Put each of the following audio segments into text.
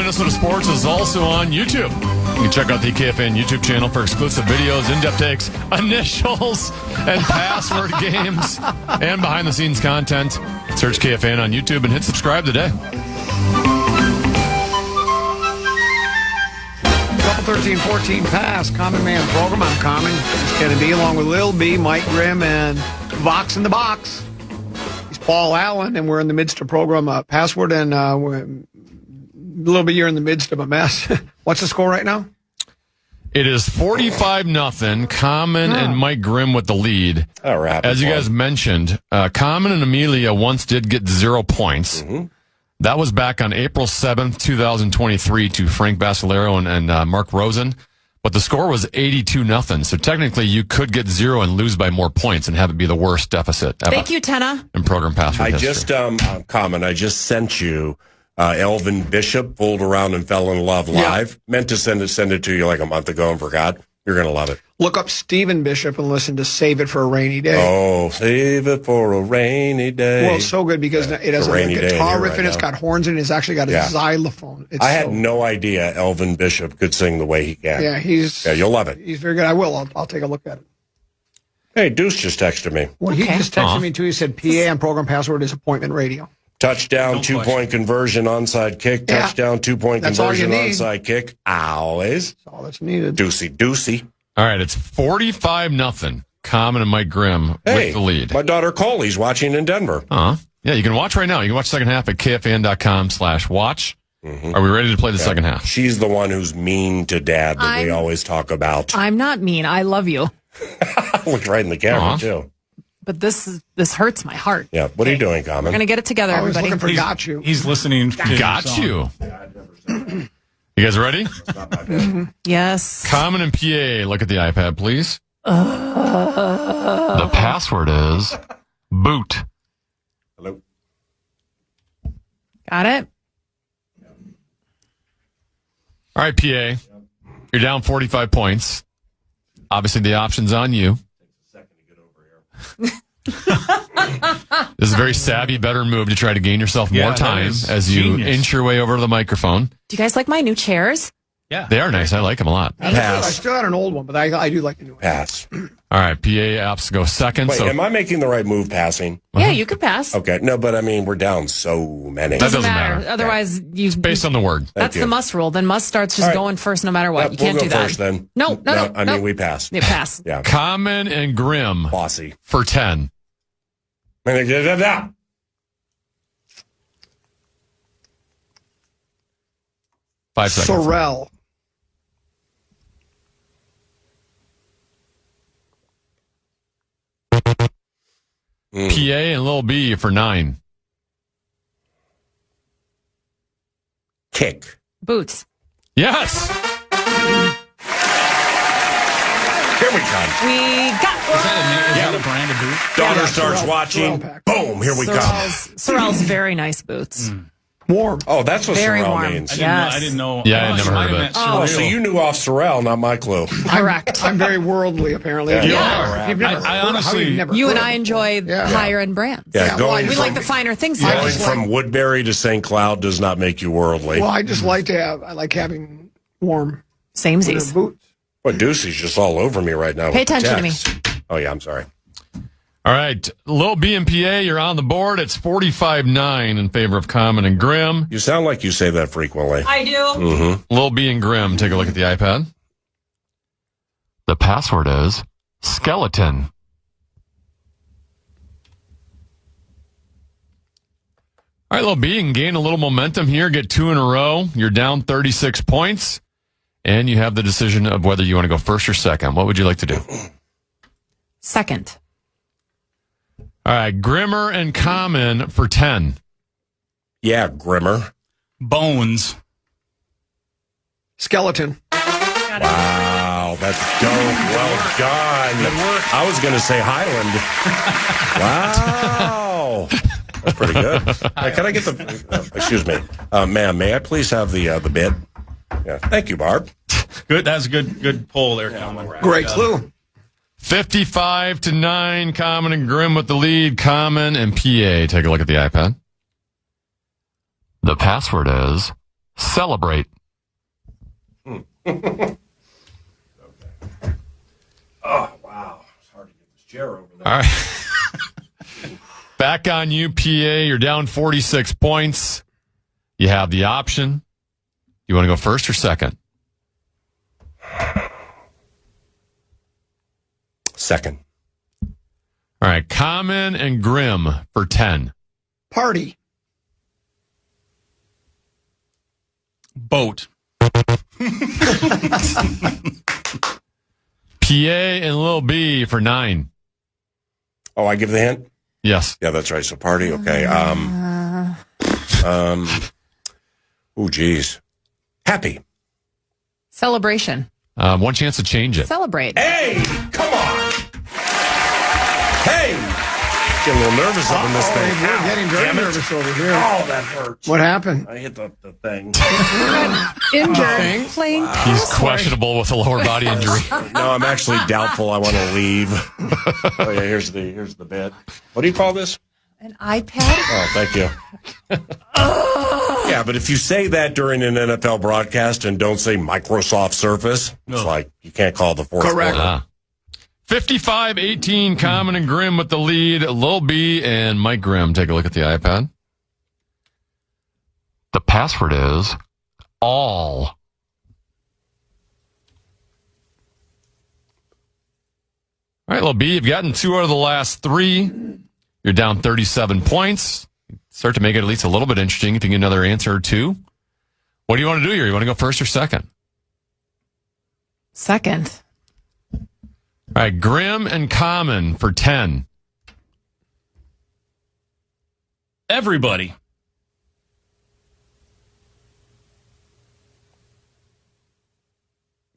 Minnesota Sports is also on YouTube. You can check out the KFAN YouTube channel for exclusive videos, in-depth takes, initials, and password games, and behind-the-scenes content. Search KFAN on YouTube and hit subscribe today. Couple 13-14 pass, Common Man program. I'm Common. It's going to be along with Lil B, Mike Grimm, and Vox in the Box. He's Paul Allen, and we're in the midst of program password, and we're a little bit, you're in the midst of a mess. What's the score right now? It is 45-0. Common and Mike Grimm with the lead. As you guys mentioned, Common and Amelia once did get 0 points. Mm-hmm. That was back on April 7th, 2023 to Frank Basilero and Mark Rosen. But the score was 82-0. So technically you could get 0 and lose by more points and have it be the worst deficit ever. Thank you, Tenna. In program password history. I just sent you Elvin Bishop, Fooled Around and Fell in Love live. Yeah. Meant to send it to you like a month ago and forgot. You're going to love it. Look up Stephen Bishop and listen to Save It for a Rainy Day. Oh, Save It for a Rainy Day. Well, it's so good because it has a guitar riff and it's got horns in it. It's actually got a xylophone. I had no idea Elvin Bishop could sing the way he can. Yeah, you'll love it. He's very good. I will. I'll take a look at it. Hey, Deuce just texted me. Well, he just texted me too. He said PA and program password is appointment radio. Touchdown, 2-point conversion, onside kick. Touchdown, 2-point conversion, onside kick. Always. That's all that's needed. Deucey. All right, it's 45-0. Common and Mike Grimm with the lead. My daughter Coley's watching in Denver. Yeah, you can watch right now. You can watch the second half at KFAN.com/watch. Mm-hmm. Are we ready to play the second half? She's the one who's mean to Dad that we always talk about. I'm not mean. I love you. Looked right in the camera, too. But this hurts my heart. Yeah. What are you doing, Common? We're going to get it together, everybody. Looking for Got You. He's listening to Got You. You guys ready? Yes. Common and PA, look at the iPad, please. The password is boot. Hello. Got it? All right, PA. You're down 45 points. Obviously, the option's on you. This is a very savvy veteran move to try to gain yourself more time as you inch your way over to the microphone. Do you guys like my new chairs? Yeah. They are nice. I like them a lot. I still had an old one, but I do like the new one. Pass. All right, PA apps go second. Wait, am I making the right move passing? Yeah, you could pass. Okay. No, but I mean, we're down so many. That doesn't matter. Otherwise, it's based on the word. That's the must rule. Then must starts just going first no matter what. You can't do that. We'll go first then. No. I mean, we pass. You pass. Yeah. Common and Grimm. Bossy. For 10. 5 seconds. Sorrel. PA and Lil B for 9. Kick. Boots. Yes. Here we come. We got Is that a brand of boot? Daughter starts watching. Boom, here we come. Sorrel's very nice boots. Warm. Oh, that's what Very Sorrel warm. means. I didn't know. Yeah, I never heard of it. Oh, so you knew off Sorrel, not my clue. Correct. I'm very worldly, apparently. Yeah. You've never I honestly, You and I enjoy higher end brands. Yeah, We like the finer things. Going from Woodbury to St. Cloud does not make you worldly. Well, I just like having warm Samesies. boots. Well, Deucey's just all over me right now. Pay attention to me. Oh, yeah, I'm sorry. All right. Lil B and PA, you're on the board. It's 45-9 in favor of Common and Grimm. You sound like you say that frequently. I do. Mm-hmm. Lil B and Grimm, take a look at the iPad. The password is skeleton. All right, Lil B, you can gain a little momentum here, get 2 in a row. You're down 36 points, and you have the decision of whether you want to go first or second. What would you like to do? Second. All right, Grimmer and Common for 10. Yeah, Grimmer. Bones. Skeleton. Wow, that's dope. Well done. Good work. I was going to say Highland. Wow. That's pretty good. Hey, can I get the... excuse me. Ma'am, may I please have the bid? Yeah. Thank you, Barb. Good. That's a good poll there, Common. Great clue. 55-9, Common and Grimm with the lead. Common and PA. Take a look at the iPad. The password is Celebrate. Okay. Oh, wow. It's hard to get this chair over there. All right. Back on you, PA. You're down 46 points. You have the option. You want to go first or second? Second. All right. Common and Grim for 10. Party. Boat. PA and Lil B for 9. Oh, I give the hint? Yes. Yeah, that's right. So party. Okay. Oh, geez. Happy. Celebration. One chance to change it. Celebrate. Hey, come on. Hey. Getting a little nervous up in this thing. We're getting very nervous over here. Oh, that hurts. What happened? I hit the thing. Injured. Playing He's questionable with a lower body injury. No, I'm actually doubtful. I want to leave. Oh, yeah, here's the bit. What do you call this? An iPad? Oh, thank you. Yeah, but if you say that during an NFL broadcast and don't say Microsoft Surface, it's like you can't call the fourth Correct. quarter. 55-18, Common and Grim with the lead. Lil B and Mike Grimm. Take a look at the iPad. The password is all. All right, Lil B, you've gotten 2 out of the last 3. You're down 37 points. Start to make it at least a little bit interesting if you get another answer or 2. What do you want to do here? You want to go first or second? Second. All right, Grim and Common for 10. Everybody.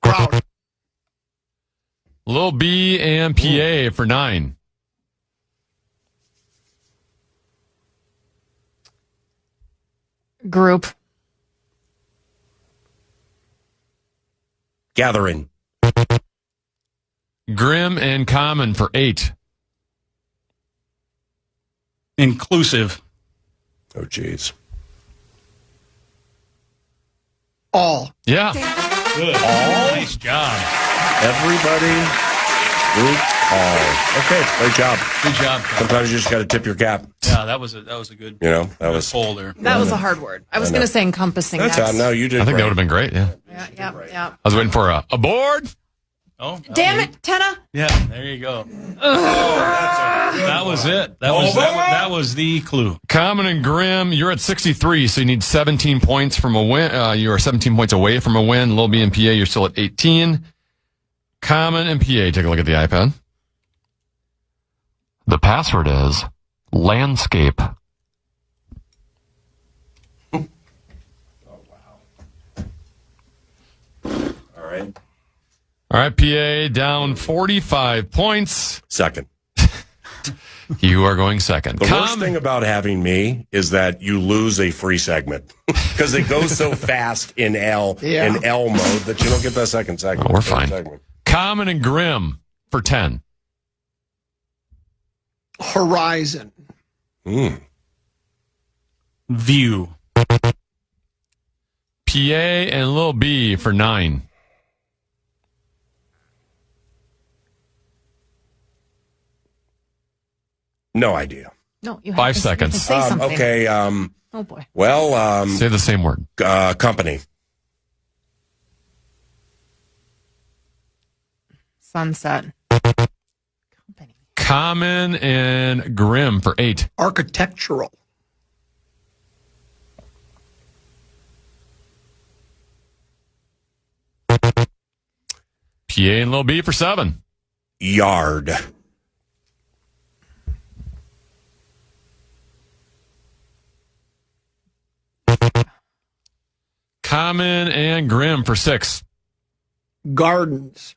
Crowd. Lil B and PA for 9. Group. Gathering. Grim and Common for 8. Inclusive. Oh, jeez. All. Yeah. Good. Nice job. Everybody, group, all. Okay, great job. Good job. Sometimes you just got to tip your cap. Yeah, that was a good. You know, that was poll there. That was a hard word. I was going to say encompassing. That's how. No, you did. I think great. that would have been great, yeah. Yeah. I was waiting for a board. Oh, Damn it, Tenna. Yeah, there you go. That was it. That was the clue. Common and Grim, you're at 63, so you need 17 points from a win. You are 17 points away from a win. Lil B and PA, you're still at 18. Common and PA, take a look at the iPad. The password is landscape. Oh, wow. All right. All right, PA, down 45 points. Second. You are going second. The worst thing about having me is that you lose a free segment because it goes so fast in L mode that you don't get that second segment. Oh, we're fine. Segment. Common and Grim for 10. Horizon. View. PA and Lil B for 9. No idea. No, you have 5 to seconds. Say something. Okay. Oh boy. Well, Say the same word. company. Sunset. Company. Common and Grim for 8. Architectural. PA and Lil B for 7. Yard. Common and Grim for 6. Gardens.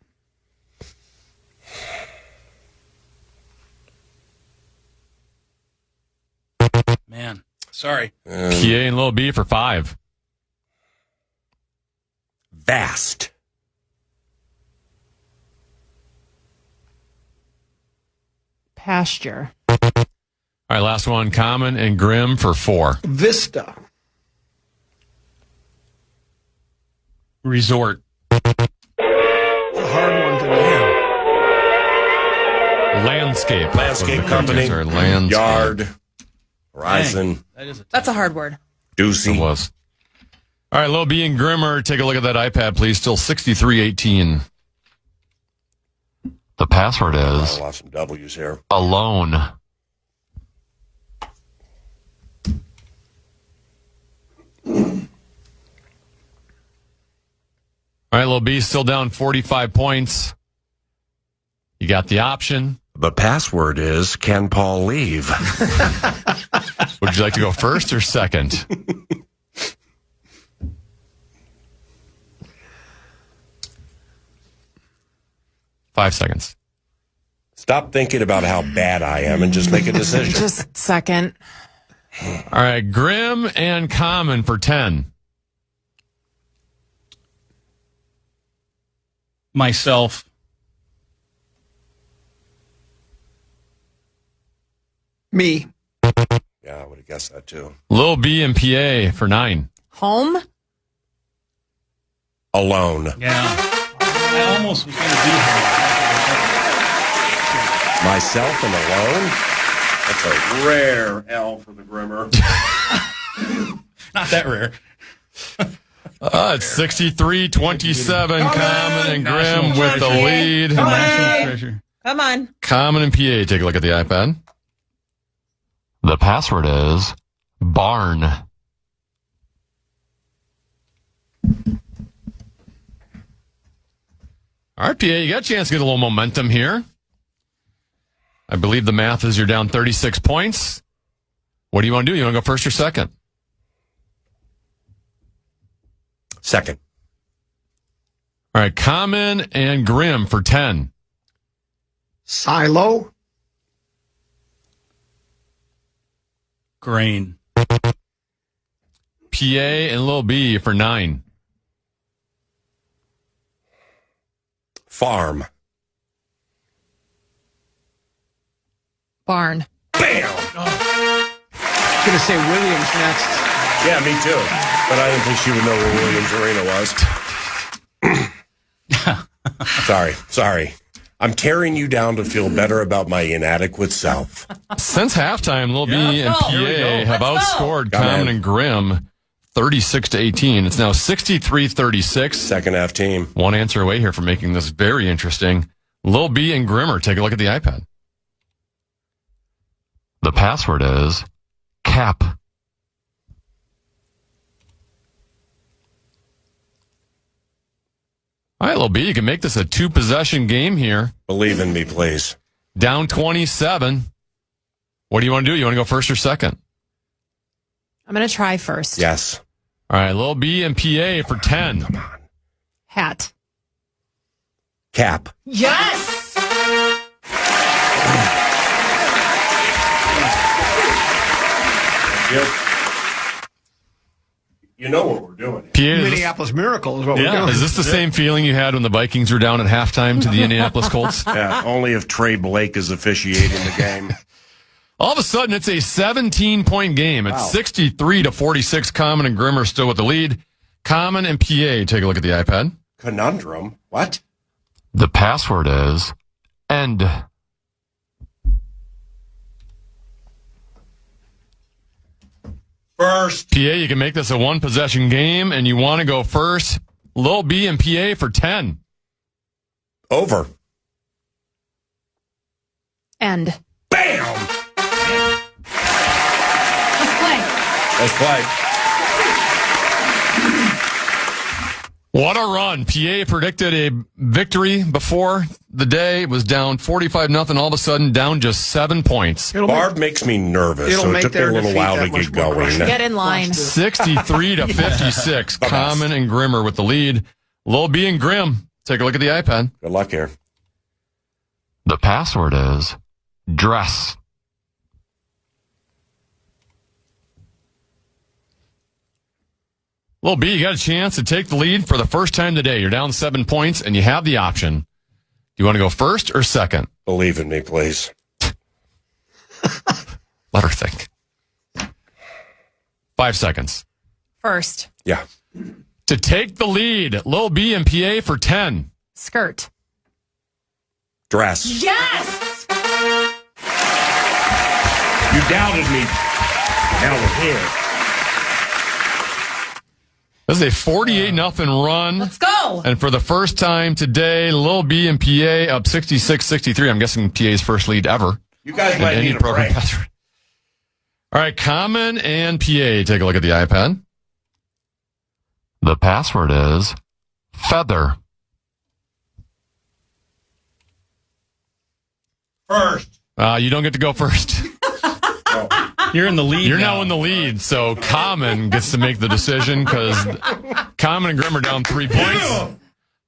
Man, sorry. PA and Lil B for 5. Vast. Pasture. All right, last one. Common and Grim for 4. Vista. Resort. A hard one today. Landscape. Landscape company. Yard. Horizon. That's a hard word. Doozy. It was. All right, Lil B and Grimmer, take a look at that iPad, please. Still 63-18. The password is... I lost some W's here. Alone. All right, Lil B, still down 45 points. You got the option. The password is, can Paul leave? Would you like to go first or second? Five seconds. Stop thinking about how bad I am and just make a decision. Just second. All right, Grim and Common for 10. Myself. Me. Yeah, I would have guessed that too. Lil B and PA for 9. Home? Alone. Yeah. I almost was going to do home. Myself and alone? That's a rare L for the Grimmer. Not that rare. It's 63-27. Common and Grim with the lead. National treasure. Come on. Common and PA, take a look at the iPad. The password is barn. All right, PA, you got a chance to get a little momentum here. I believe the math is you're down 36 points. What do you want to do? You want to go first or second? Second. All right, Common and Grim for 10. Silo. Grain. PA and Lil B for 9. Farm. Barn. Bam! Gonna say Williams next. Yeah, me too. But I didn't think she would know where Williams Arena was. Sorry. I'm tearing you down to feel better about my inadequate self. Since halftime, Lil B and PA have outscored Common and Grim 36-18. It's now 63-36. Second half team. One answer away here from making this very interesting. Lil B and Grimmer, take a look at the iPad. The password is cap. All right, Lil B, you can make this a 2-possession game here. Believe in me, please. Down 27. What do you want to do? You want to go first or second? I'm going to try first. Yes. All right, Lil B and PA for 10. Come on. Hat. Cap. Yes! You know what we're doing. PA, Minneapolis Miracle is what we're doing. is this the same feeling you had when the Vikings were down at halftime to the Indianapolis Colts? Yeah, only if Trey Blake is officiating the game. All of a sudden, it's a 17-point game. It's 63-46. Common and Grimmer still with the lead. Common and PA, take a look at the iPad. Conundrum? What? The password is end. First. PA, you can make this a 1-possession game, and you want to go first. Lil B and PA for 10. Over. End. Bam! Let's play. Let's play. What a run. PA predicted a victory before the day. It was down 45-0. All of a sudden, down just 7 points. Barb makes me nervous, so it took me a little while to get going. Get in line. 63-56. Common and Grimmer with the lead. Lil B and Grim, take a look at the iPad. Good luck here. The password is dress. Lil B, you got a chance to take the lead for the first time today. You're down 7 points, and you have the option. Do you want to go first or second? Believe in me, please. Let her think. 5 seconds. First. Yeah. to take the lead. Lil B and PA for 10. Skirt. Dress. Yes! You doubted me. Now we're here. This is a 48-0 run. Let's go. And for the first time today, Lil B and PA up 66-63. I'm guessing PA's first lead ever. You guys might need a break. Password. All right, Common and PA, take a look at the iPad. The password is feather. First. You don't get to go first. You're in the lead. You're now in the lead, so Common gets to make the decision because Common and Grim are down 3 points.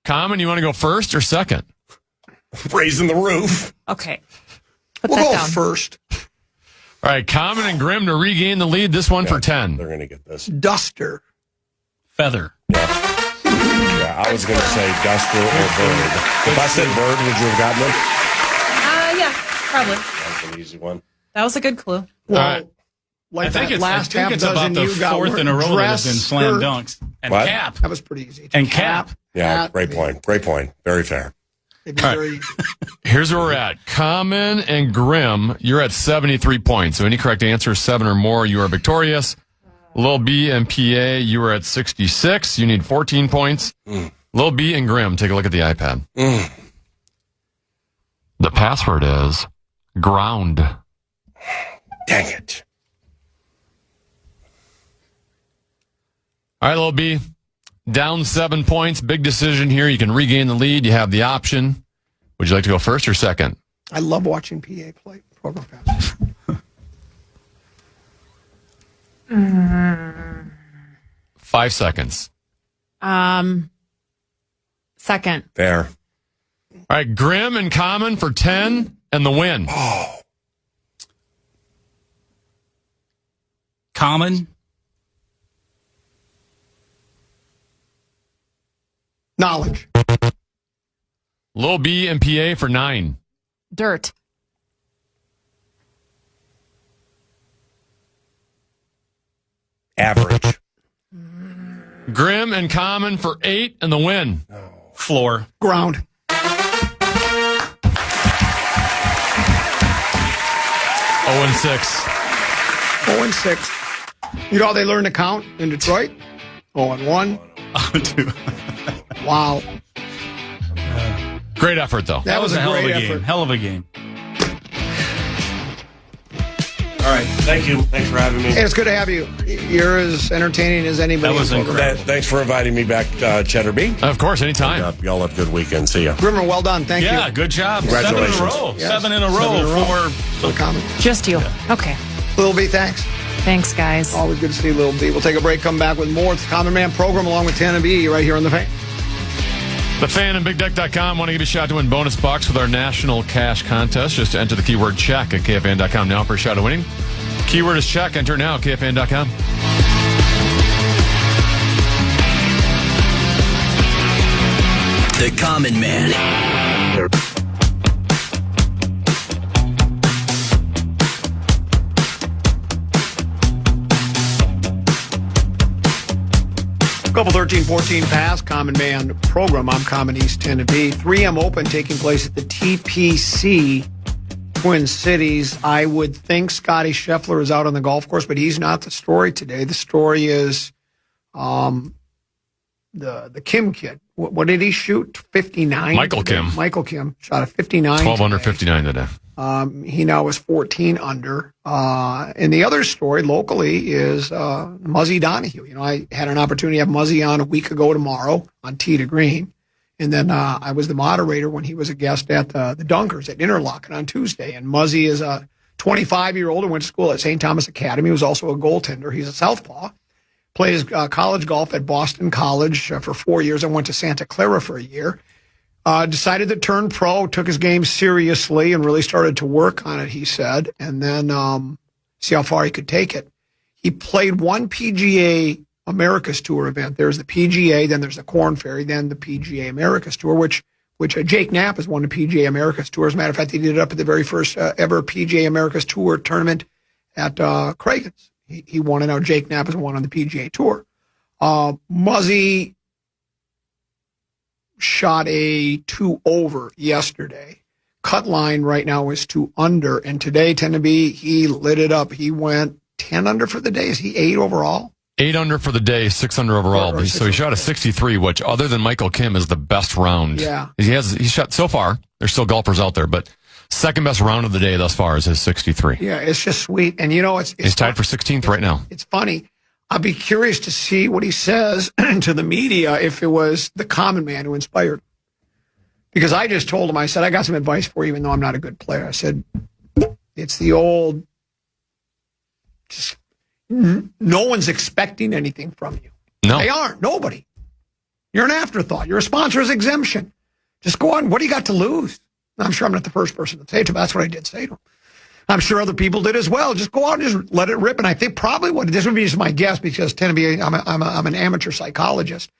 Common, you want to go first or second? Raising the roof. Okay. Put We'll that go down. first. All right, Common and Grim to regain the lead. This one for 10. They're going to get this. Duster. Feather. Yeah, I was going to say duster or bird. If I said bird, would you have gotten it? Yeah, probably. That's an easy one. That was a good clue. Well, All right. like I think that it's, last I think half it's dozen about the you got fourth in a row that dress, has been slam skirt. dunks. And What? cap. That was pretty easy. And cap. Yeah, Hat. great point. Great point. Very fair. It'd be All right. very easy. Here's where we're at. Common and Grim, you're at 73 points. So any correct answer, 7 or more, you are victorious. Lil B and PA, you are at 66. You need 14 points. Lil B and Grim, take a look at the iPad. The password is ground. Dang it. All right, Lil B, down 7 points. Big decision here. You can regain the lead. You have the option. Would you like to go first or second? I love watching PA play program pass. 5 seconds. Second. Fair. All right, Grim and Common for 10 and the win. Oh. Common. Knowledge. Lil B and PA for 9. Dirt. Average. Grim and Common for 8 and the win. Floor. Ground. 0-6. 0-6. You know how they learn to count in Detroit? 0-1. Wow. Great effort, though. That was a hell of great a game. effort. Hell of a game. All right. Thank you. Thanks for having me. Hey, it's good to have you. You're as entertaining as anybody. That was in the program. incredible. Thanks for inviting me back, Cheddar B. Of course, anytime. Y'all have a good weekend. See ya. Grimmer, well done. Thank Yeah, you. good job. Congratulations. 7 in a row. Yes. 7 in a row 7 in a row. for For the comment. Just you. Okay. Lil B, thanks. Thanks, guys. Always good to see Lil B. We'll take a break, come back with more. It's the Common Man program along with Tana B right here on The Fan. The Fan and BigDeck.com want to give you a shot to win bonus bucks with our national cash contest. Just to enter the keyword check at KFAN.com now for a shot at winning. Keyword is check. Enter now at KFAN.com. The Common Man. Couple 13-14 pass, Common Man program. I'm Common East 10 to B. 3M Open taking place at the TPC Twin Cities. I would think Scotty Scheffler is out on the golf course, but he's not the story today. The story is the Kim kid. What did he shoot? 59? Michael Kim. Michael Kim shot a 59. 12 under 59 today. He now is 14 under. And the other story locally is Muzzy Donahue. You know, I had an opportunity to have Muzzy on a week ago tomorrow on Tee to Green. And then I was the moderator when he was a guest at the Dunkers at Interlochen on Tuesday. And Muzzy is a 25-year-old who went to school at St. Thomas Academy. He was also a goaltender. He's a southpaw. Plays college golf at Boston College for 4 years and went to Santa Clara for a year. Decided to turn pro, took his game seriously, and really started to work on it, he said, and then see how far he could take it. He played one PGA America's Tour event. There's the PGA, then there's the Korn Ferry, then the PGA America's Tour, which Jake Knapp has won the PGA America's Tour. As a matter of fact, he did it up at the very first ever PGA America's Tour tournament at Craigan's. He won it. Now Jake Knapp has won on the PGA Tour. Muzzy shot a 2 over yesterday. Cut line right now is 2 under. And today, Tennessee, he lit it up. He went 10 under for the day. Is he 8 overall? 8 under for the day, 6 under overall. So he shot a 63, which other than Michael Kim is the best round. Yeah. He shot so far. There's still golfers out there, but second best round of the day thus far is his 63. Yeah, it's just sweet. And he's tied for 16th right now. It's funny. I'll be curious to see what he says to the media if it was the common man who inspired him. Because I just told him, I said, I got some advice for you, even though I'm not a good player. I said, it's the old, just no one's expecting anything from you. No. They aren't. Nobody. You're an afterthought. You're a sponsor's exemption. Just go on. What do you got to lose? I'm sure I'm not the first person to say it to him. That's what I did say to him. I'm sure other people did as well. Just go out and just let it rip. And I think probably this would be just my guess because I'm an amateur psychologist.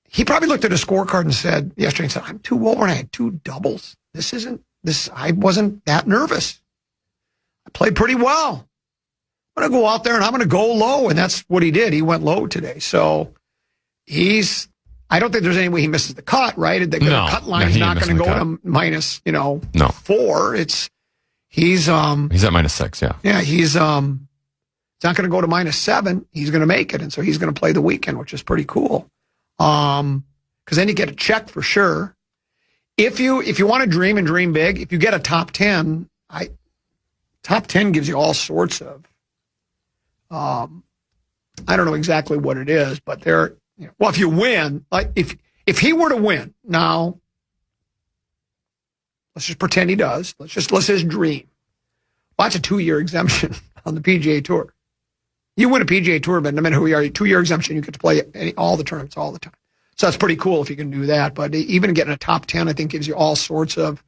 He probably looked at a scorecard and said yesterday, I'm 2 over and I had 2 doubles. I wasn't that nervous. I played pretty well. I'm going to go out there and I'm going to go low. And that's what he did. He went low today. So I don't think there's any way he misses the cut, right? The cut line's not going to go to minus, 4. He's at minus 6, yeah. Yeah, he's not going to go to minus 7. He's going to make it. And so he's going to play the weekend, which is pretty cool. Because then you get a check for sure. If you want to dream and dream big, if you get a top 10, top 10 gives you all sorts of, I don't know exactly what it is, but if you win, like if he were to win, now let's just pretend he does. Let's just dream. Well, that's a 2-year exemption on the PGA Tour. You win a PGA Tour event, no matter who you are, 2-year exemption, you get to play all the tournaments all the time. So that's pretty cool if you can do that. But even getting a top 10, I think, gives you all sorts of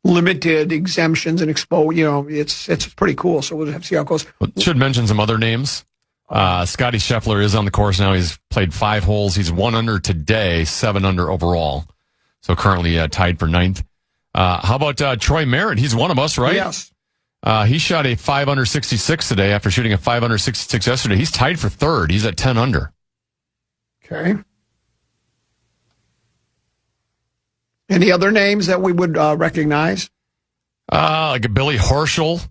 limited exemptions and it's pretty cool. So we'll have to see how it goes. Should mention some other names. Scotty Scheffler is on the course now. He's played 5 holes. He's 1 under today, 7 under overall. So currently tied for 9th. How about Troy Merritt? He's one of us, right? Yes. He shot a 5 under 66 today after shooting a 5 under 66 yesterday. He's tied for 3rd. He's at 10 under. Okay. Any other names that we would recognize? Like a Billy Horschel.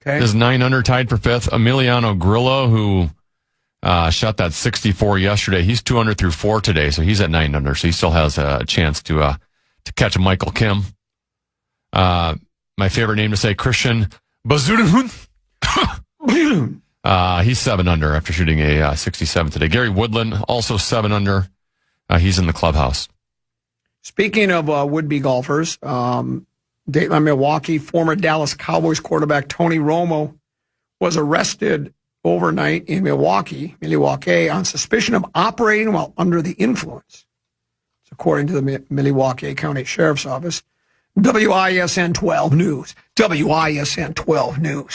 Okay. Is 9 under, tied for 5th. Emiliano Grillo, who shot that 64 yesterday. He's 2 under through 4 today, so he's at 9 under. So he still has a chance to catch a Michael Kim. My favorite name to say, Christian Bazudahun. He's 7 under after shooting a 67 today. Gary Woodland, also 7 under. He's in the clubhouse. Speaking of would-be golfers, Dateline Milwaukee, former Dallas Cowboys quarterback Tony Romo was arrested overnight in Milwaukee, on suspicion of operating while under the influence. It's according to the Milwaukee County Sheriff's Office. WISN 12 News. WISN 12 News.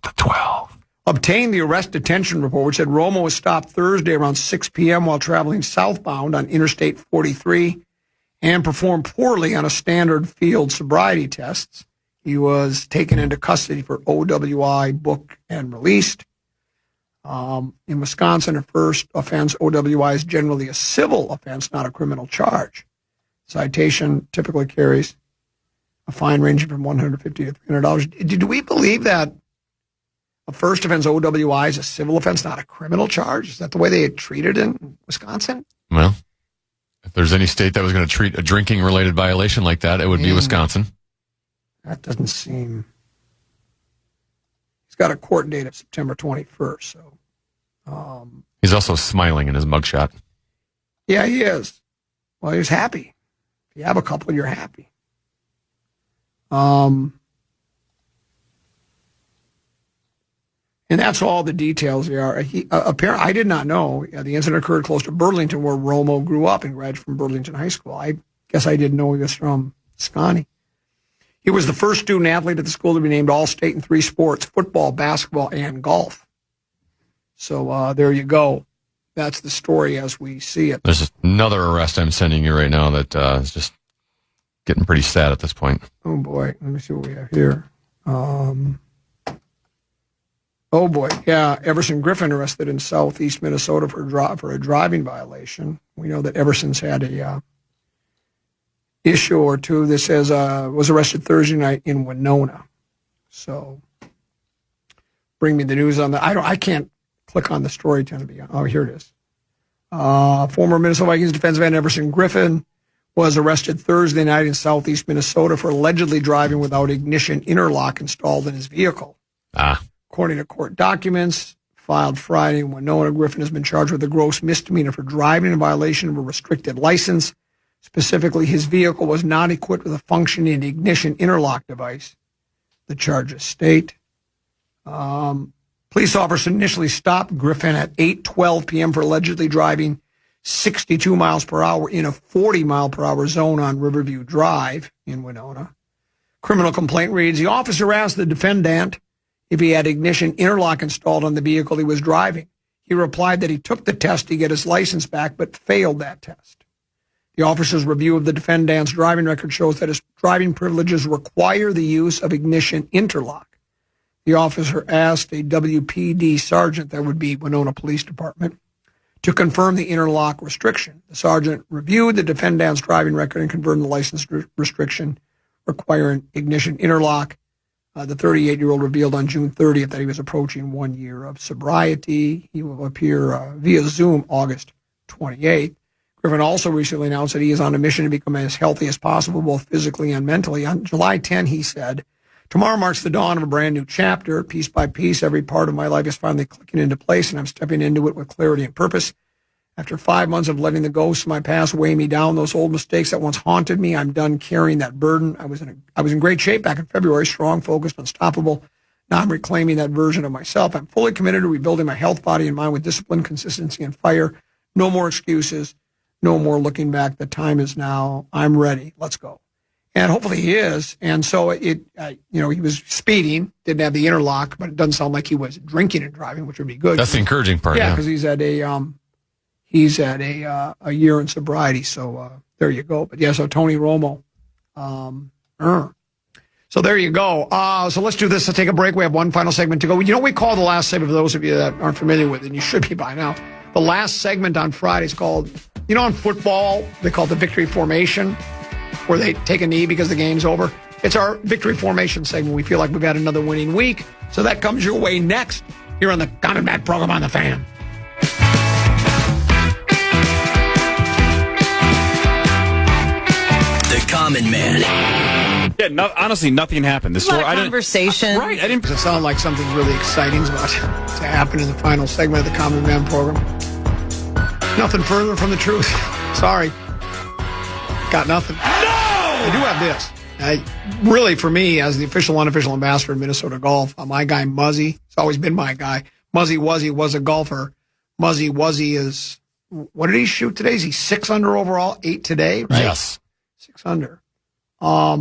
The 12. Obtained the arrest detention report, which said Romo was stopped Thursday around 6 p.m. while traveling southbound on Interstate 43 and performed poorly on a standard field sobriety tests. He was taken into custody for OWI, booked and released. In Wisconsin, a first offense, OWI is generally a civil offense, not a criminal charge. Citation typically carries a fine ranging from $150 to $300. Do we believe that a first offense OWI is a civil offense, not a criminal charge? Is that the way they treat it in Wisconsin? Well, if there's any state that was going to treat a drinking-related violation like that, it would be Wisconsin. That doesn't seem... He's got a court date of September 21st, so... He's also smiling in his mugshot. Yeah, he is. Well, he was happy. If you have a couple, you're happy. And that's all the details there are. Apparently, I did not know the incident occurred close to Burlington, where Romo grew up and graduated from Burlington High School. I guess I didn't know he was from Scotty. He was the first student athlete at the school to be named All-State in 3 sports, football, basketball, and golf. So there you go. That's the story as we see it. There's another arrest I'm sending you right now that is just getting pretty sad at this point. Oh, boy. Let me see what we have here. Oh, boy. Yeah, Everson Griffin arrested in southeast Minnesota for a driving violation. We know that Everson's had a issue or two. This says was arrested Thursday night in Winona. So bring me the news on that. I can't click on the story to be. Oh, here it is. Former Minnesota Vikings defensive end Everson Griffin was arrested Thursday night in southeast Minnesota for allegedly driving without ignition interlock installed in his vehicle. According to court documents filed Friday in Winona, Griffin has been charged with a gross misdemeanor for driving in violation of a restricted license. Specifically, his vehicle was not equipped with a functioning ignition interlock device. The charges state. Police officers initially stopped Griffin at 8:12 p.m. for allegedly driving 62 miles per hour in a 40-mile-per-hour zone on Riverview Drive in Winona. Criminal complaint reads, the officer asked the defendant if he had ignition interlock installed on the vehicle he was driving. He replied that he took the test to get his license back, but failed that test. The officer's review of the defendant's driving record shows that his driving privileges require the use of ignition interlock. The officer asked a WPD sergeant, that would be Winona Police Department, to confirm the interlock restriction. The sergeant reviewed the defendant's driving record and confirmed the license restriction requiring ignition interlock. The 38-year-old revealed on June 30th that he was approaching 1 year of sobriety. He will appear via Zoom August 28th. Griffin also recently announced that he is on a mission to become as healthy as possible, both physically and mentally. On July 10, he said, tomorrow marks the dawn of a brand new chapter. Piece by piece, every part of my life is finally clicking into place, and I'm stepping into it with clarity and purpose. After 5 months of letting the ghosts of my past weigh me down, those old mistakes that once haunted me, I'm done carrying that burden. I was in great shape back in February, strong, focused, unstoppable. Now I'm reclaiming that version of myself. I'm fully committed to rebuilding my health, body, and mind with discipline, consistency, and fire. No more excuses. No more looking back. The time is now. I'm ready. Let's go. And hopefully he is. And so he was speeding, didn't have the interlock, but it doesn't sound like he was drinking and driving, which would be good. That's the encouraging part. Yeah, because he's at a year in sobriety. So there you go. But yeah, so Tony Romo. So there you go. So let's do this. Let's take a break. We have one final segment to go. You know what we call the last segment, for those of you that aren't familiar with it, and you should be by now. The last segment on Friday is called, in football, they call it the victory formation, where they take a knee because the game's over. It's our victory formation segment. We feel like we've had another winning week. So that comes your way next here on the Common Man program on the Fan. The Common Man. Yeah, honestly, nothing happened. The story, conversation. I didn't. Does it sound like something really exciting is about to happen in the final segment of the Common Man program? Nothing further from the truth. Sorry. Got nothing. No! I do have this. Really, for me, as the official, unofficial ambassador of Minnesota golf, my guy Muzzy, it's always been my guy. Muzzy Wuzzy was a golfer. Muzzy Wuzzy is, what did he shoot today? Is he 6 under overall? 8 today? Right? Yes. 6 under. By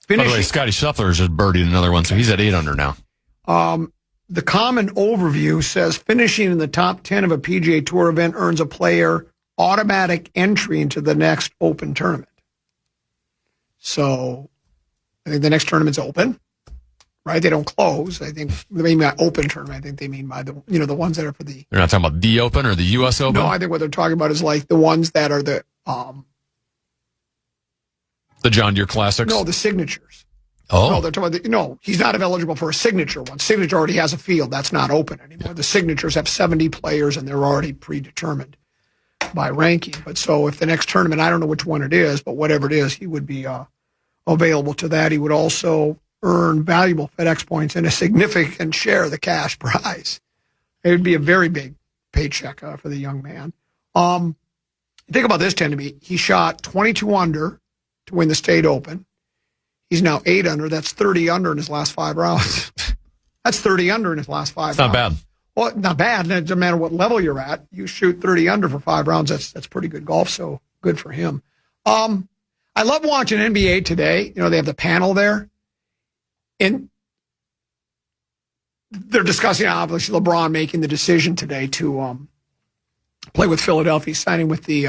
the way, Scotty Scheffler just birdied another one, so he's at 8 under now. The common overview says finishing in the top 10 of a PGA Tour event earns a player automatic entry into the next Open tournament. So I think the next tournament's open, right? They don't close. I think they mean by Open tournament. I think they mean by the ones that are for the. They're not talking about the Open or the U.S. Open? No, I think what they're talking about is like the ones that are the John Deere Classics? No, the signatures. Oh. No, they're talking about he's not eligible for a signature one. Signature already has a field. That's not open anymore. The signatures have 70 players, and they're already predetermined by ranking. But so if the next tournament, I don't know which one it is, but whatever it is, he would be available to that. He would also earn valuable FedEx points and a significant share of the cash prize. It would be a very big paycheck for the young man. Think about this, Timmy. He shot 22 under to win the state open. He's now 8 under. That's 30 under in his last 5 rounds. That's 30 under in his last 5 rounds. Not bad. Well, not bad. It doesn't matter what level you're at. You shoot 30 under for 5 rounds. That's pretty good golf, so good for him. I love watching NBA today. They have the panel there. And they're discussing, obviously, LeBron making the decision today to play with Philadelphia, signing with the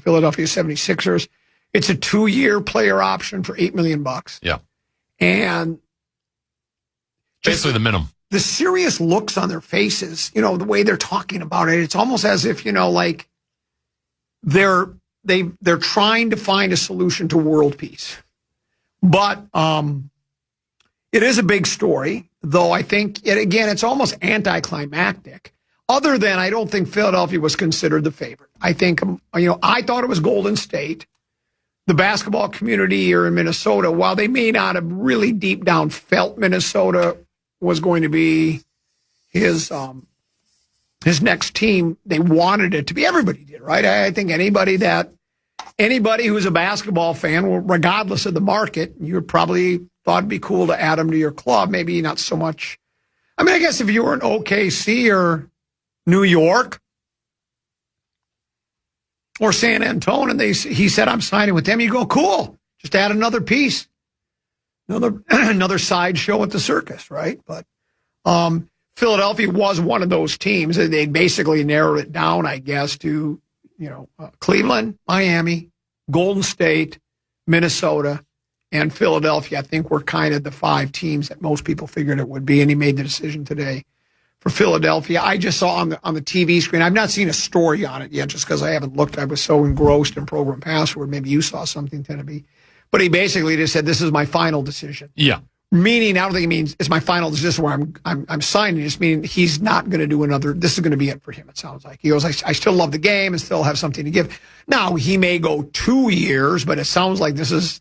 Philadelphia 76ers. It's a 2-year player option for $8 million. Yeah. And basically the minimum. the serious looks on their faces, the way they're talking about it, it's almost as if, like they're trying to find a solution to world peace. But it is a big story, though I think, it's almost anticlimactic. Other than I don't think Philadelphia was considered the favorite. I think, I thought it was Golden State. The basketball community here in Minnesota, while they may not have really deep down felt Minnesota was going to be his next team, they wanted it to be. Everybody did, right? I think anybody who's a basketball fan, regardless of the market, you probably thought it'd be cool to add them to your club. Maybe not so much. I mean, I guess if you were in OKC or New York or San Antonio, and he said, I'm signing with them, you go, cool. Just add another piece. Another sideshow at the circus, right? But Philadelphia was one of those teams. They basically narrowed it down, I guess, to Cleveland, Miami, Golden State, Minnesota, and Philadelphia. I think were kind of the 5 teams that most people figured it would be, and he made the decision today for Philadelphia. I just saw on the TV screen. I've not seen a story on it yet, just because I haven't looked. I was so engrossed in Program Password. Maybe you saw something, Tenneby. But he basically just said, "This is my final decision." Yeah. Meaning, I don't think it means it's my final decision where I'm signing. Just meaning he's not going to do another. This is going to be it for him. It sounds like he goes. I still love the game and still have something to give. Now he may go 2 years, but it sounds like this is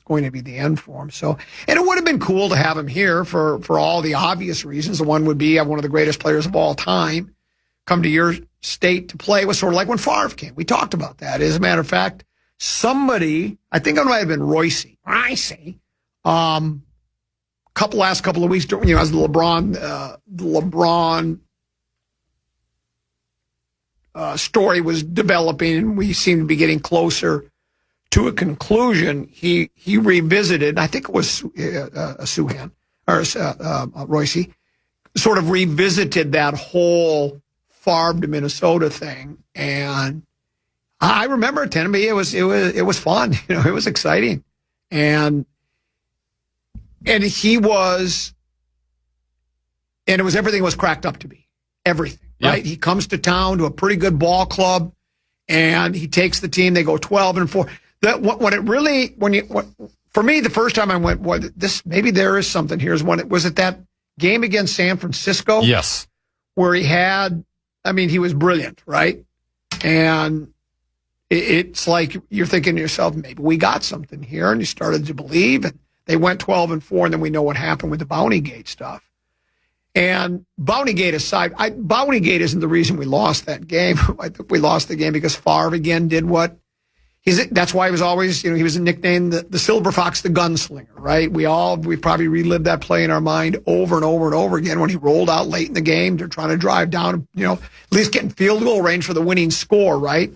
going to be the end for him. So, and it would have been cool to have him here for all the obvious reasons. The one would be have one of the greatest players of all time come to your state to play. It was sort of like when Favre came. We talked about that. As a matter of fact, somebody, I think it might have been Royce. Last couple of weeks, as the LeBron story was developing, and we seemed to be getting closer to a conclusion. He revisited. I think it was Suhan or Royce, sort of revisited that whole Favre to Minnesota thing, and I remember it, Tenneby. It was fun. It was exciting, and he was, and it was everything was cracked up to be. Everything, right? He comes to town to a pretty good ball club, and he takes the team. They go 12-4. For me, the first time I went, maybe there is something here. Was it that game against San Francisco? Yes. Where he was brilliant, right? And it's like you're thinking to yourself, maybe we got something here, and you started to believe, and they went 12-4, and then we know what happened with the Bountygate stuff. And Bountygate aside, Bountygate isn't the reason we lost that game. I think we lost the game because Favre again did what that's why he was always, he was nicknamed the Silver Fox, the gunslinger, right? We probably relived that play in our mind over and over and over again when he rolled out late in the game. They're trying to drive down, at least getting field goal range for the winning score, right?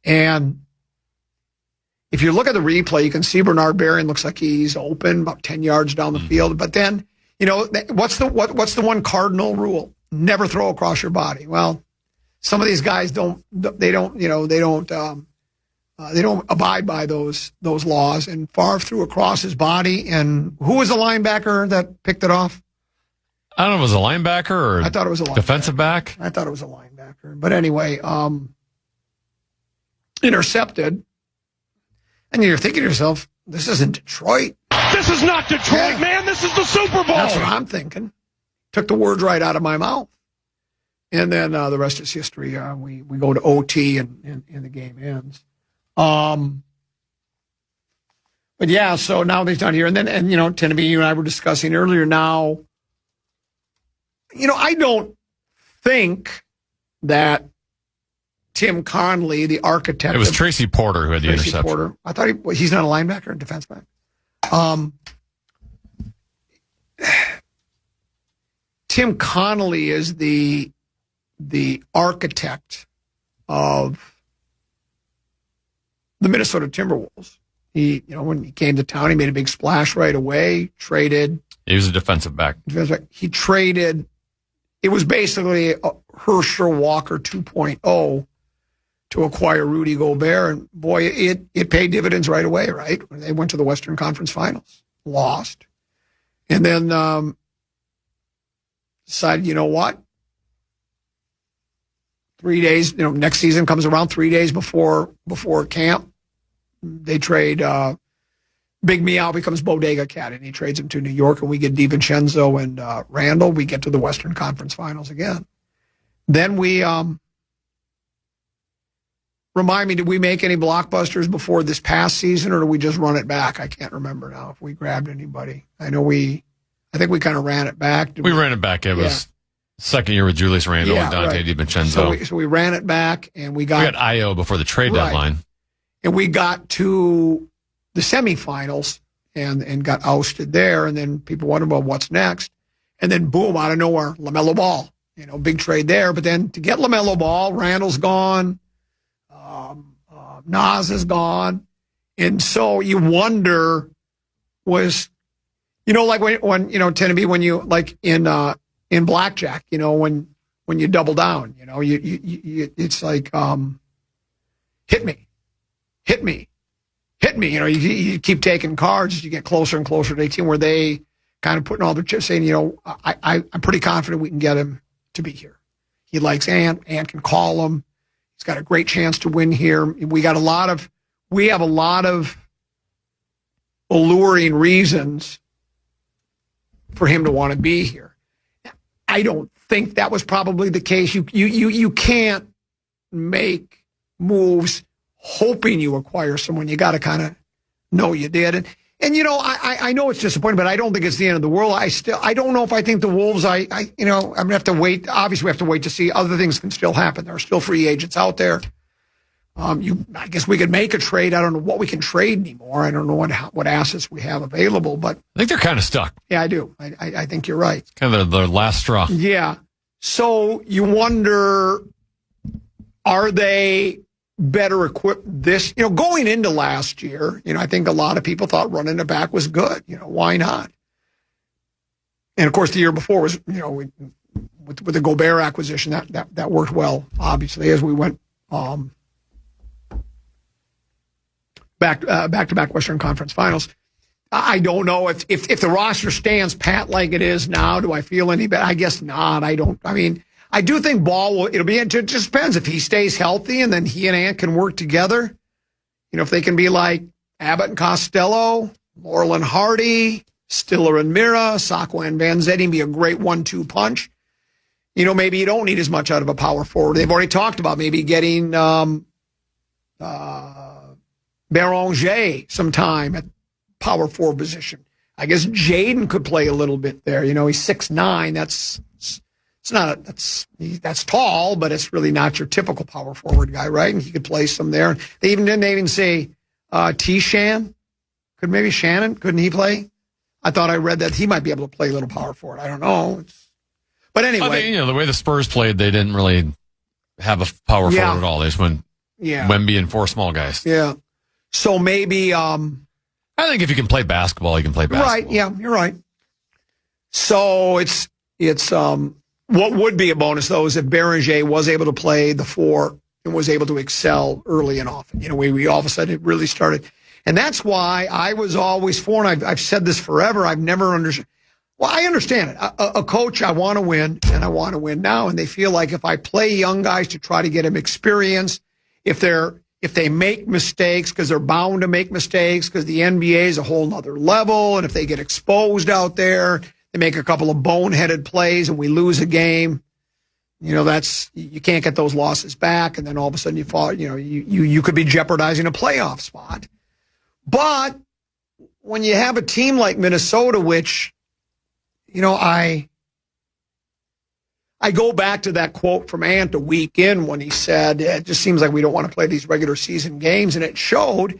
And if you look at the replay, you can see Bernard Berrian looks like he's open about 10 yards down the field. But then, what's the one cardinal rule? Never throw across your body. Well, some of these guys don't abide by those laws. And Favre threw across his body. And who was the linebacker that picked it off? I don't know if it was a linebacker or I thought it was a linebacker. Defensive back. I thought it was a linebacker. But anyway, intercepted. And you're thinking to yourself, this isn't Detroit. This is not Detroit, man. This is the Super Bowl. That's what I'm thinking. Took the words right out of my mouth. And then the rest is history. We go to OT and the game ends. But yeah, so now he's down here. And Tenneby, you and I were discussing earlier now, I don't think that Tim Conley, the architect. It was Tracy Porter who had the interception. Porter. I thought he's not a linebacker, a defense back. Tim Connolly is the architect of the Minnesota Timberwolves. He, when he came to town, he made a big splash right away. Traded. He was a defensive back. He traded. It was basically a Herschel Walker 2.0 to acquire Rudy Gobert, and boy, it paid dividends right away. Right, they went to the Western Conference Finals, lost, and then decided, you know what? 3 days, next season comes around 3 days before camp. They trade Big Meow becomes Bodega Cat, and he trades him to New York, and we get DiVincenzo and Randall. We get to the Western Conference Finals again. Then we remind me, did we make any blockbusters before this past season, or did we just run it back? I can't remember now if we grabbed anybody. I think we kind of ran it back. We ran it back. It was second year with Julius Randle and Dante DiVincenzo. So we ran it back, and we got Io before the trade deadline. And we got to the semifinals and got ousted there. And then people wondered, well, what's next? And then boom, out of nowhere, LaMelo Ball. Big trade there. But then to get LaMelo Ball, Randall's gone. Nas is gone. And so you wonder, like when Tennessee, when you, like in blackjack, when you double down, you it's like, hit me. You keep taking cards as you get closer and closer to 18, where they kind of putting all their chips saying, I'm pretty confident we can get him to be here. He likes Ant. Ant can call him. He's got a great chance to win here. We have a lot of alluring reasons for him to want to be here. I don't think that was probably the case. You can't make moves hoping you acquire someone. You got to kind of know you did. And I know it's disappointing, but I don't think it's the end of the world. I don't know if I think the Wolves, I'm going to have to wait. Obviously, we have to wait to see. Other things can still happen. There are still free agents out there. I guess we could make a trade. I don't know what we can trade anymore. I don't know what assets we have available, but I think they're kind of stuck. Yeah, I do. I think you're right. It's kind of their last straw. Yeah. So you wonder, are they better equipped this, going into last year, I think a lot of people thought running it back was good. Why not? And of course, the year before was, with the Gobert acquisition, that worked well, obviously, as we went back-to-back Western Conference Finals. I don't know if the roster stands pat like it is now, do I feel any better? I guess not. I do think Ball it just depends if he stays healthy and then he and Ant can work together. If they can be like Abbott and Costello, Laurel and Hardy, Stiller and Mira, Sacco and Vanzetti, be a great 1-2 punch. Maybe you don't need as much out of a power forward. They've already talked about maybe getting Beranger some at power forward position. I guess Jaden could play a little bit there. He's 6'9". That's tall, but it's really not your typical power forward guy, right? And he could play some there. They even say T-Shan. Couldn't he play? I thought I read that he might be able to play a little power forward. I don't know. But anyway. The way the Spurs played, they didn't really have a power forward at all. They just went Wemby and 4 small guys. Yeah. So maybe I think if you can play basketball, you can play basketball. Right, yeah, you're right. So it's what would be a bonus, though, is if Beranger was able to play the 4 and was able to excel early and often. We all of a sudden it really started. And that's why I was always for, and I've said this forever, I've never understood. Well, I understand it. A coach, I want to win, and I want to win now. And they feel like if I play young guys to try to get them experience, if they make mistakes, because they're bound to make mistakes, because the NBA is a whole nother level, and if they get exposed out there, they make a couple of boneheaded plays and we lose a game. You can't get those losses back, and then all of a sudden you fall. You could be jeopardizing a playoff spot. But when you have a team like Minnesota, which, I go back to that quote from Ant a week in when he said, it just seems like we don't want to play these regular season games, and it showed.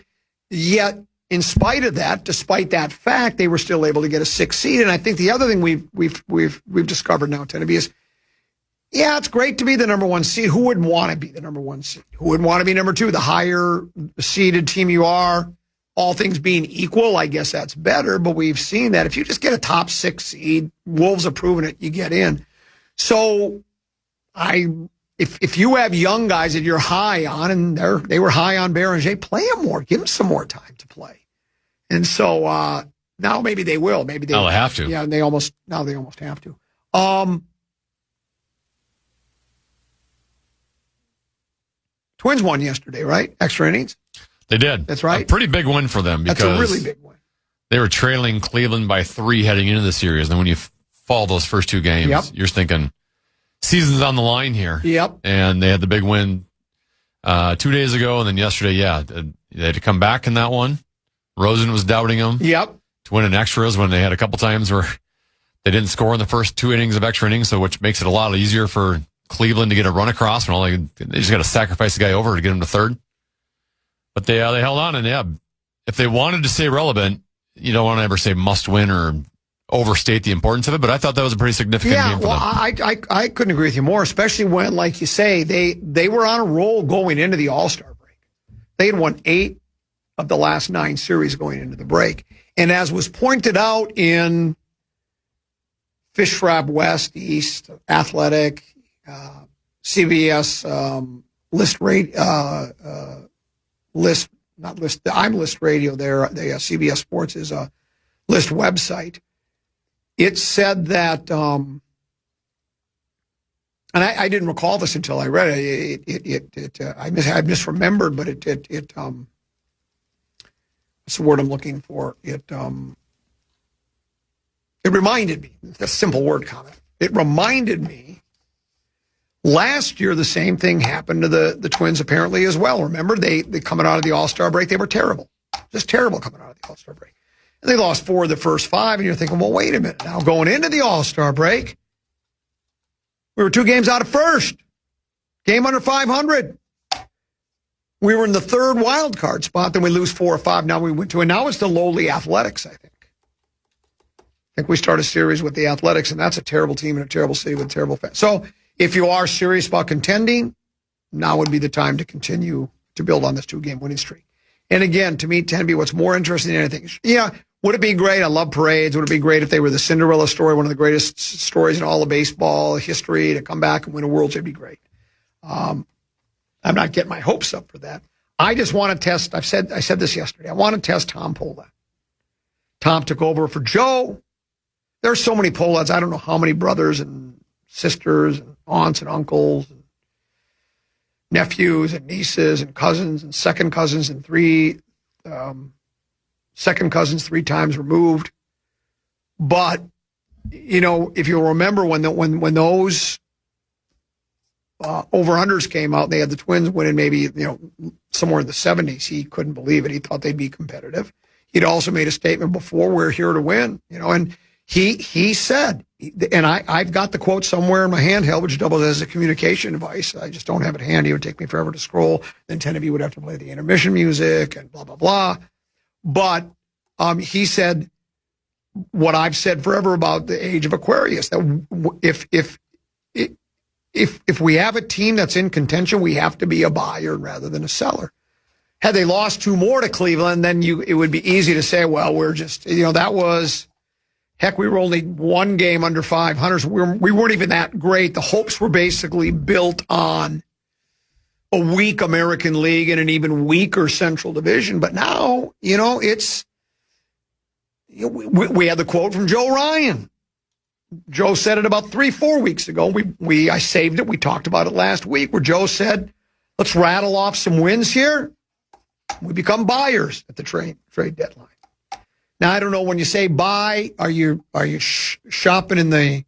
Yet, in spite of that, despite that fact, they were still able to get a 6th seed. And I think the other thing we've discovered now, Tennessee, is, it's great to be the number 1 seed. Who wouldn't want to be the number 1 seed? Who wouldn't want to be number 2? The higher seeded team you are, all things being equal, I guess that's better. But we've seen that if you just get a top 6 seed, Wolves have proven it, you get in. So if you have young guys that you're high on, and they were high on Beranger, play them more, give them some more time to play. And so now maybe they will. Maybe they have to. Yeah, and they almost have to. Twins won yesterday, right? Extra innings. They did. That's right. A pretty big win for them because that's a really big win. They were trailing Cleveland by 3 heading into the series. And then when you fall those first 2 games, you're thinking season's on the line here. Yep. And they had the big win 2 days ago, and then yesterday, they had to come back in that one. Rosen was doubting them. Yep. To win in extras when they had a couple times where they didn't score in the first 2 innings of extra innings, so which makes it a lot easier for Cleveland to get a run across when they just got to sacrifice the guy over to get him to third. But they held on, and if they wanted to stay relevant, you don't want to ever say must win or overstate the importance of it, but I thought that was a pretty significant game for them. I couldn't agree with you more, especially when, like you say, they were on a roll going into the All-Star break. They had won 8 of the last 9 series going into the break. And as was pointed out in Fish Frab West, East, Athletic, CBS, I'm List Radio there, the CBS Sports is a List website. It said that, and I didn't recall this until I read it. I misremembered, but what's the word I'm looking for? It reminded me. That's a simple word comment. It reminded me. Last year, the same thing happened to the Twins apparently as well. Remember, they coming out of the All-Star break, they were terrible, just terrible coming out of the All-Star break. And they lost 4 of the first 5, and you're thinking, well, wait a minute. Now, going into the All-Star break, we were 2 games out of first. Game under 500. We were in the 3rd wild card spot, then we lose 4 or 5. Now we went to, and now it's the lowly Athletics, I think. I think we start a series with the Athletics, and that's a terrible team in a terrible city with terrible fans. So if you are serious about contending, now would be the time to continue to build on this 2-game winning streak. And again, to me, Tenby, what's more interesting than anything, would it be great? I love parades. Would it be great if they were the Cinderella story, one of the greatest stories in all of baseball history, to come back and win a World Series? It'd be great. I'm not getting my hopes up for that. I just want to test. I said this yesterday. I want to test Tom Pohlad. Tom took over for Joe. There's so many Pohlads. I don't know how many brothers and sisters and aunts and uncles and nephews and nieces and cousins and second cousins and 3 second cousins 3 times removed. But, if you'll remember when those over-unders came out, they had the Twins winning maybe, somewhere in the 70s. He couldn't believe it. He thought they'd be competitive. He'd also made a statement before, we're here to win, and he said, and I've got the quote somewhere in my handheld, which doubles as a communication device. I just don't have it handy. It would take me forever to scroll. Then 10 of you would have to play the intermission music and blah, blah, blah. But he said what I've said forever about the age of Aquarius, that if we have a team that's in contention, we have to be a buyer rather than a seller. Had they lost 2 more to Cleveland, then it would be easy to say, well, we're just, that was, heck, we were only 1 game under 500. So we weren't even that great. The hopes were basically built on a weak American League and an even weaker Central Division. But now, it's, we had the quote from Joe Ryan. Joe said it about 3-4 weeks ago. I saved it. We talked about it last week, where Joe said, let's rattle off some wins here. We become buyers at the trade deadline. Now, I don't know, when you say buy, are you shopping in the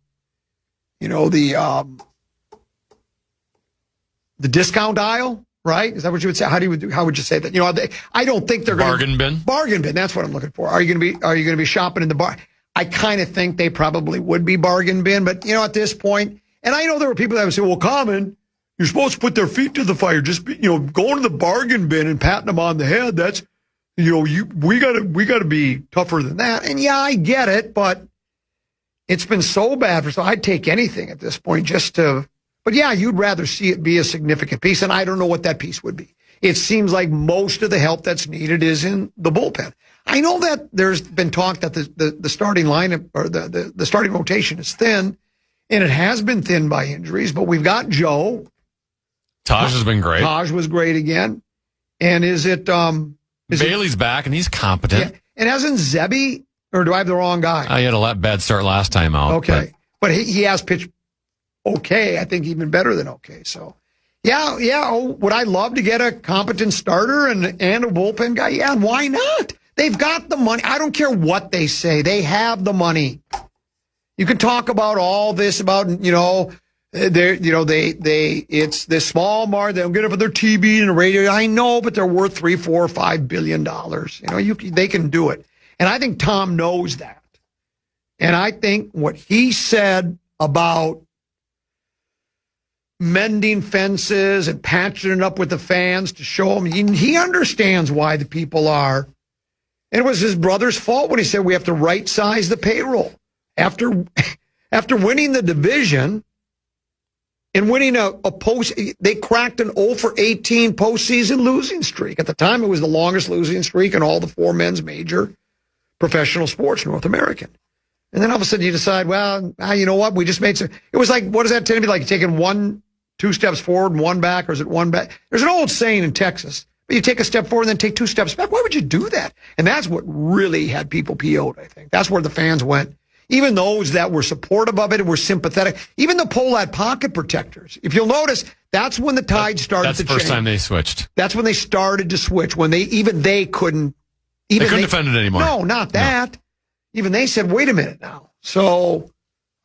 discount aisle, right? Is that what you would say? How would you say that? I don't think they're going to bargain bin. That's what I'm looking for. Are you going to be shopping in the bar? I kind of think they probably would be bargain bin, but at this point, and I know there were people that would say, well, Common, you're supposed to put their feet to the fire. Just going to the bargain bin and patting them on the head. That's, we gotta be tougher than that. And yeah, I get it, but it's been so bad so I'd take anything at this point but yeah, you'd rather see it be a significant piece, and I don't know what that piece would be. It seems like most of the help that's needed is in the bullpen. I know that there's been talk that the starting lineup or the starting rotation is thin, and it has been thin by injuries, but we've got Joe. Taj has been great. Taj was great again. And Bailey's back, and he's competent. Yeah. And hasn't Zebby, or do I have the wrong guy? He had a bad start last time out. Okay. But he has pitched okay. I think even better than okay. So, Yeah. Oh, would I love to get a competent starter and a bullpen guy? Yeah, why not? They've got the money. I don't care what they say. They have the money. You can talk about all this about, it's this small market. They'll get it for their TV and the radio. I know, but they're worth $3, $4, $5 billion. They can do it. And I think Tom knows that. And I think what he said about mending fences and patching it up with the fans to show them he understands why the people are. And it was his brother's fault when he said we have to right size the payroll. After winning the division and winning they cracked an 0-for-18 postseason losing streak. At the time, it was the longest losing streak in all the 4 men's major professional sports, North American. And then all of a sudden you decide, well, you know what? We just made some. It was like, what does that tend to be like? Taking 2 steps forward and 1 back, or is it 1 back? There's an old saying in Texas, but you take a step forward and then take 2 steps back. Why would you do that? And that's what really had people PO'd, I think. That's where the fans went. Even those that were supportive of it and were sympathetic, even the Pohlad pocket protectors. If you'll notice, that's when the tide started to change. That's the first time they switched. That's when they started to switch, when they couldn't. They couldn't defend it anymore. No, not that. No. Even they said, wait a minute now. So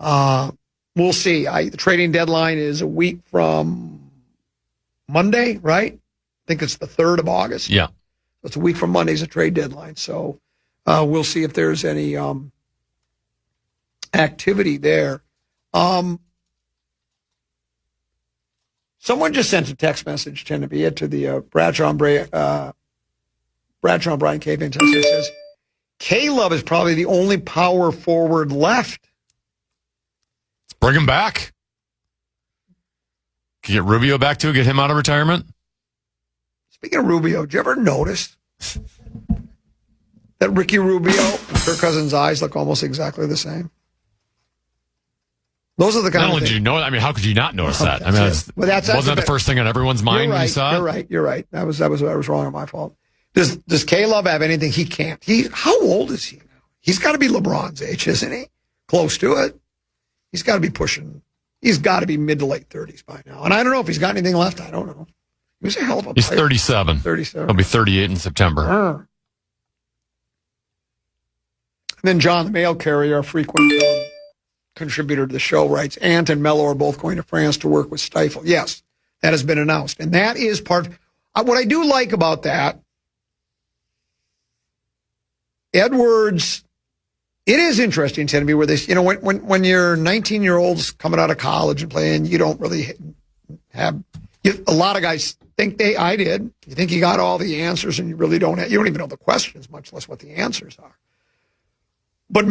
we'll see. The trading deadline is a week from Monday, right? I think it's the 3rd of August. Yeah. It's a week from Monday's a trade deadline. So we'll see if there's any activity there. Someone just sent a text message to the Bradshaw and Brian KFAN text. It says, K-Love is probably the only power forward left. Let's bring him back. Can you get Rubio back too? Get him out of retirement? Speaking of Rubio, did you ever notice that Ricky Rubio and Kirk Cousins' eyes look almost exactly the same? Those are the kind Not of only things. did you know, I mean, how could you not notice that? I mean, wasn't that the first thing on everyone's mind when you saw it? You're right. That was wrong on my fault. Does K-Love have anything? He can't. How old is he now? He's got to be LeBron's age, isn't he? Close to it. He's got to be pushing. He's got to be mid to late 30s by now. And I don't know if he's got anything left. I don't know. He was a hell of a player. He's 37. 37. He'll be 38 in September. And then John, the mail carrier, a frequent contributor to the show, writes, Ant and Mello are both going to France to work with Stifel. Yes, that has been announced. And that is part. What I do like about that, Edwards, it is interesting, to me, where this, when you're 19-year-olds coming out of college and playing, you don't really have, a lot of guys think I did. You think you got all the answers and you really don't you don't even know the questions, much less what the answers are. But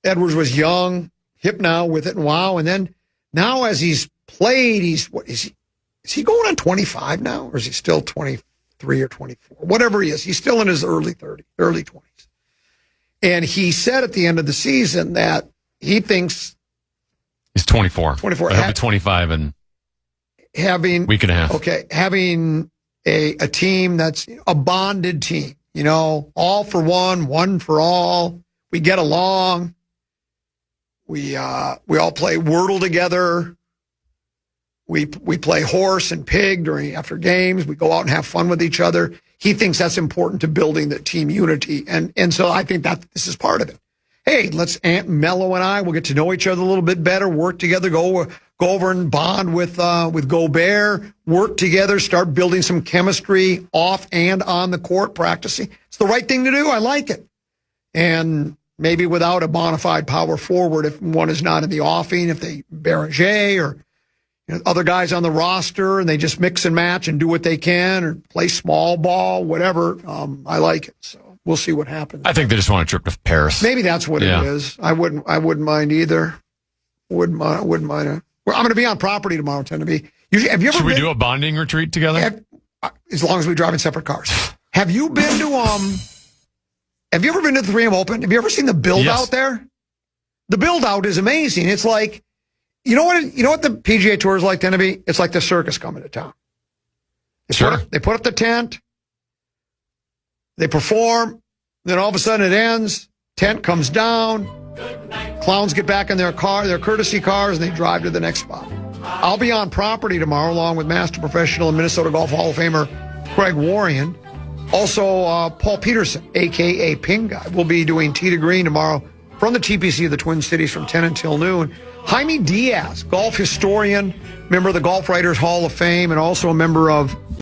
Edwards was young, hip now with it, and wow. And then now as he's played, is he going on 25 now? Or is he still 23 or 24? Whatever he is, he's still in his early 20s. And he said at the end of the season that he thinks he's 24. 24. He'll be 25 in a week and a half. Okay. Having a team that's a bonded team, all for one for all. We get along. We all play Wordle together. We play horse and pig after games. We go out and have fun with each other. He thinks that's important to building the team unity. And so I think that this is part of it. Hey, let's Aunt Mello and I, we'll get to know each other a little bit better, work together, go over and bond with Gobert, work together, start building some chemistry off and on the court, practicing. It's the right thing to do. I like it. And maybe without a bona fide power forward, if one is not in the offing, if they Beranger or other guys on the roster, and they just mix and match and do what they can or play small ball, whatever. I like it. So we'll see what happens. I think they just want a trip to Paris. Maybe that's what it is. I wouldn't mind either. Wouldn't mind. I'm going to be on property tomorrow. Have you ever Should we do a bonding retreat together? As long as we drive in separate cars. Have you been to Have you ever been to the 3M Open? Have you ever seen the build out there? The build out is amazing. It's like, you know what the PGA Tour is like, Tennessee? It's like the circus coming to town. They put up the tent, they perform, then all of a sudden it ends, tent comes down, clowns get back in their courtesy cars, and they drive to the next spot. I'll be on property tomorrow along with Master Professional and Minnesota Golf Hall of Famer Craig Warrion. Also, Paul Peterson, a.k.a. Ping Guy, will be doing Tee to Green tomorrow from the TPC of the Twin Cities from 10 until noon. Jaime Diaz, golf historian, member of the Golf Writers Hall of Fame, and also a member of